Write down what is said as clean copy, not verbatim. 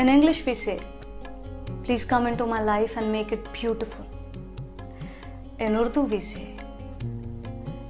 In English we say, please come into my life and make it beautiful. In Urdu we say,